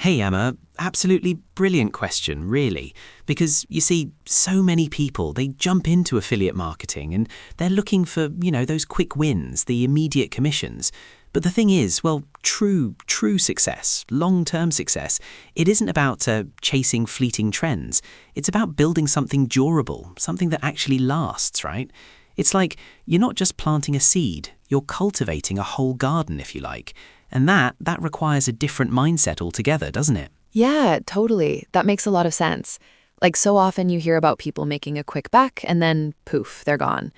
Hey Emma, absolutely brilliant question, really. Because you see, so many people, they jump into affiliate marketing and they're looking for, those quick wins, the immediate commissions. But the thing is, well, true success, long-term success, it isn't about chasing fleeting trends. It's about building something durable, something that actually lasts, right? It's like you're not just planting a seed, you're cultivating a whole garden, if you like. And that requires a different mindset altogether, doesn't it? Yeah, totally. That makes a lot of sense. Like so often you hear about people making a quick buck and then poof, they're gone.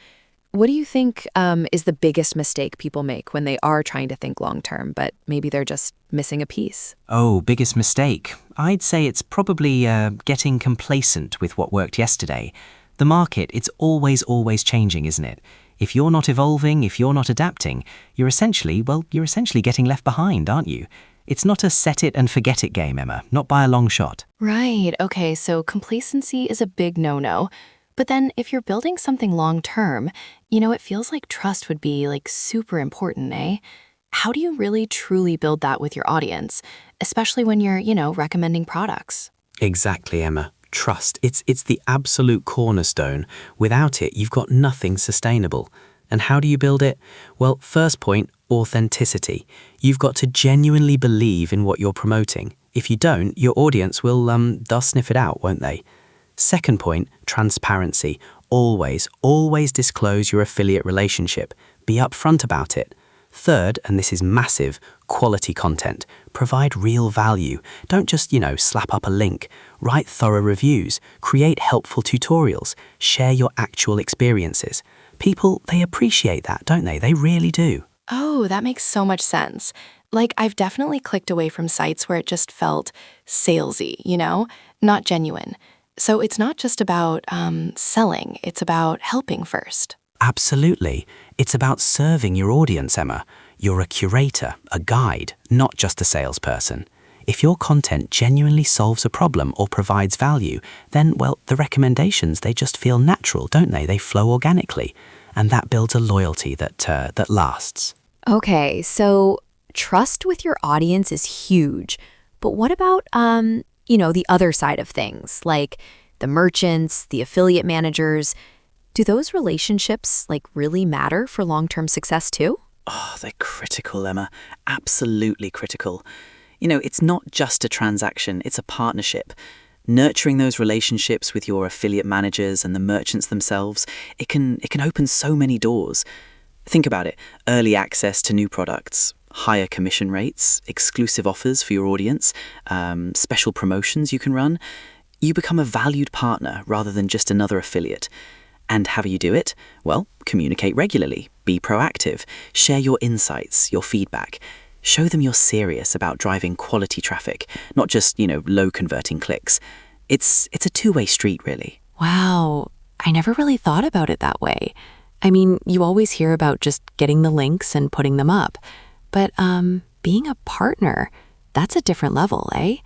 What do you think is the biggest mistake people make when they are trying to think long term, but maybe they're just missing a piece? Oh, biggest mistake. I'd say it's probably getting complacent with what worked yesterday. The market, it's always changing, isn't it? If you're not evolving, if you're not adapting, you're essentially getting left behind, aren't you? It's not a set it and forget it game, Emma, not by a long shot. Right. Okay. So complacency is a big no-no. But then if you're building something long term, it feels like trust would be like super important, eh? How do you really truly build that with your audience, especially when you're, recommending products? Exactly, Emma. Trust. It's the absolute cornerstone. Without it, you've got nothing sustainable. And how do you build it? Well, first point, authenticity. You've got to genuinely believe in what you're promoting. If you don't, your audience will, they'll sniff it out, won't they? Second point, transparency. Always disclose your affiliate relationship. Be upfront about it. Third, and this is massive, quality content. Provide real value. Don't just, slap up a link. Write thorough reviews. Create helpful tutorials. Share your actual experiences. People, they appreciate that, don't they? They really do. Oh, that makes so much sense. Like, I've definitely clicked away from sites where it just felt salesy, not genuine. So it's not just about selling, it's about helping first. Absolutely. It's about serving your audience, Emma. You're a curator, a guide, not just a salesperson. If your content genuinely solves a problem or provides value, then, well, the recommendations, they just feel natural, don't they? They flow organically. And that builds a loyalty that lasts. Okay, so trust with your audience is huge. But what about, the other side of things, like the merchants, the affiliate managers? Do those relationships, really matter for long-term success too? Oh, they're critical, Emma. Absolutely critical. It's not just a transaction, it's a partnership. Nurturing those relationships with your affiliate managers and the merchants themselves, it can open so many doors. Think about it. Early access to new products, higher commission rates, exclusive offers for your audience, special promotions you can run. You become a valued partner rather than just another affiliate. And how you do it? Well, communicate regularly, be proactive, share your insights, your feedback. Show them you're serious about driving quality traffic, not just, low converting clicks. It's a two-way street, really. Wow, I never really thought about it that way. I mean, you always hear about just getting the links and putting them up. But being a partner, that's a different level, eh?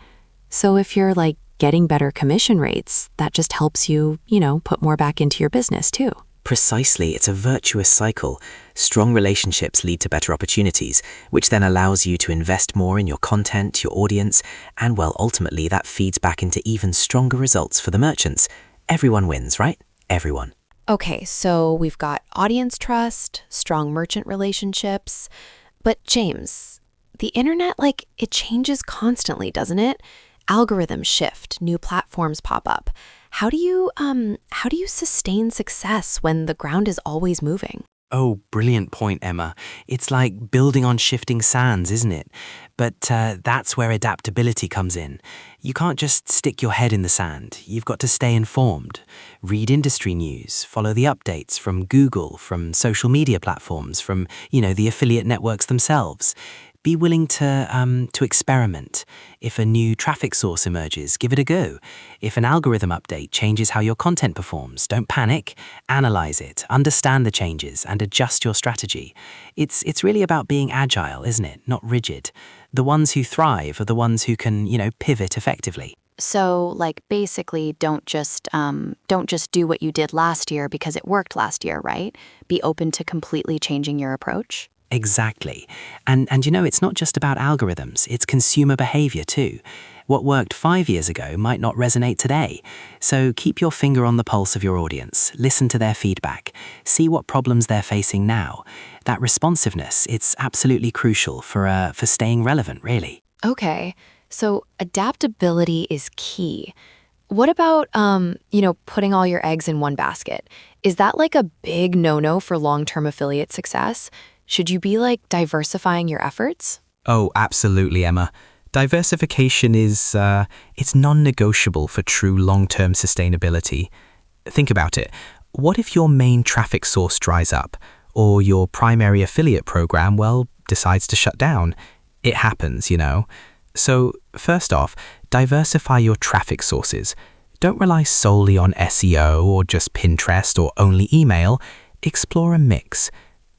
So if you're getting better commission rates, that just helps you, put more back into your business too. Precisely, it's a virtuous cycle. Strong relationships lead to better opportunities, which then allows you to invest more in your content, your audience, and well, ultimately that feeds back into even stronger results for the merchants. Everyone wins, right? Everyone. Okay, so we've got audience trust, strong merchant relationships. But James, the internet, it changes constantly, doesn't it? Algorithms shift, new platforms pop up. How do you sustain success when the ground is always moving? Oh, brilliant point, Emma. It's like building on shifting sands, isn't it? But that's where adaptability comes in. You can't just stick your head in the sand. You've got to stay informed. Read industry news, follow the updates from Google, from social media platforms, from, the affiliate networks themselves. Be willing to experiment. If a new traffic source emerges, give it a go. If an algorithm update changes how your content performs, don't panic. Analyze it, understand the changes, and adjust your strategy. It's really about being agile, isn't it? Not rigid. The ones who thrive are the ones who can, pivot effectively. So, basically, don't just do what you did last year because it worked last year, right? Be open to completely changing your approach. Exactly. And you know, it's not just about algorithms, it's consumer behavior too. What worked 5 years ago might not resonate today. So keep your finger on the pulse of your audience, listen to their feedback, see what problems they're facing now. That responsiveness, it's absolutely crucial for staying relevant, really. Okay, so adaptability is key. What about, putting all your eggs in one basket? Is that like a big no-no for long-term affiliate success? Should you be like diversifying your efforts? Oh, absolutely, Emma. Diversification is it's non-negotiable for true long-term sustainability. Think about it. What if your main traffic source dries up, or your primary affiliate program, well, decides to shut down? It happens, you know. So, first off, diversify your traffic sources. Don't rely solely on SEO or just Pinterest or only email. Explore a mix.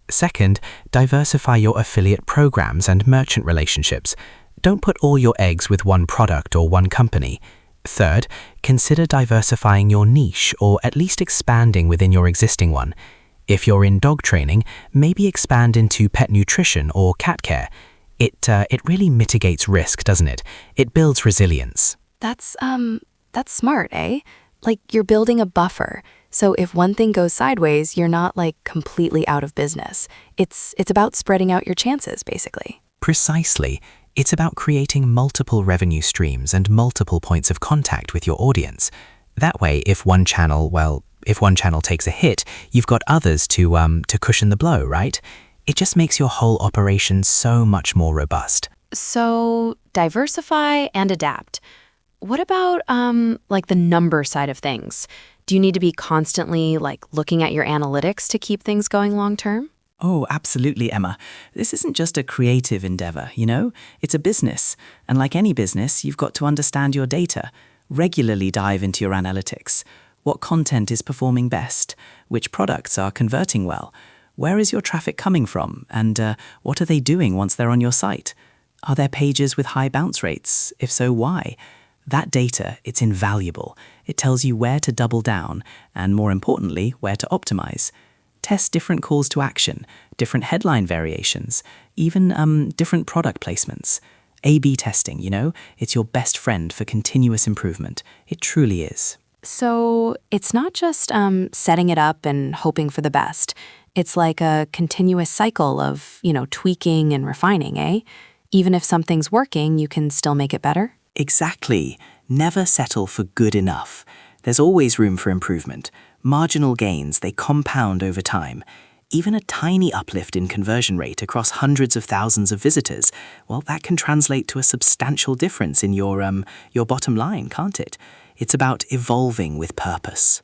Second, diversify your affiliate programs and merchant relationships. Don't put all your eggs with one product or one company. Third, consider diversifying your niche or at least expanding within your existing one. If you're in dog training, maybe expand into pet nutrition or cat care. It really mitigates risk, doesn't it? It builds resilience. That's smart, eh? Like you're building a buffer. So if one thing goes sideways, you're not like completely out of business. It's about spreading out your chances, basically. Precisely. It's about creating multiple revenue streams and multiple points of contact with your audience. That way, if one channel takes a hit, you've got others to cushion the blow, right? It just makes your whole operation so much more robust. So diversify and adapt. What about like the number side of things? Do you need to be constantly like looking at your analytics to keep things going long term? Oh, absolutely, Emma. This isn't just a creative endeavor, you know? It's a business. And like any business, you've got to understand your data. Regularly dive into your analytics. What content is performing best? Which products are converting well? Where is your traffic coming from? And what are they doing once they're on your site? Are there pages with high bounce rates? If so, why? That data, it's invaluable. It tells you where to double down and, more importantly, where to optimize. Test different calls to action, different headline variations, even different product placements. A/B testing, you know, it's your best friend for continuous improvement. It truly is. So it's not just setting it up and hoping for the best. It's like a continuous cycle of, tweaking and refining, eh? Even if something's working, you can still make it better? Exactly. Never settle for good enough. There's always room for improvement. Marginal gains, they compound over time. Even a tiny uplift in conversion rate across hundreds of thousands of visitors, well, that can translate to a substantial difference in your bottom line, can't it? It's about evolving with purpose.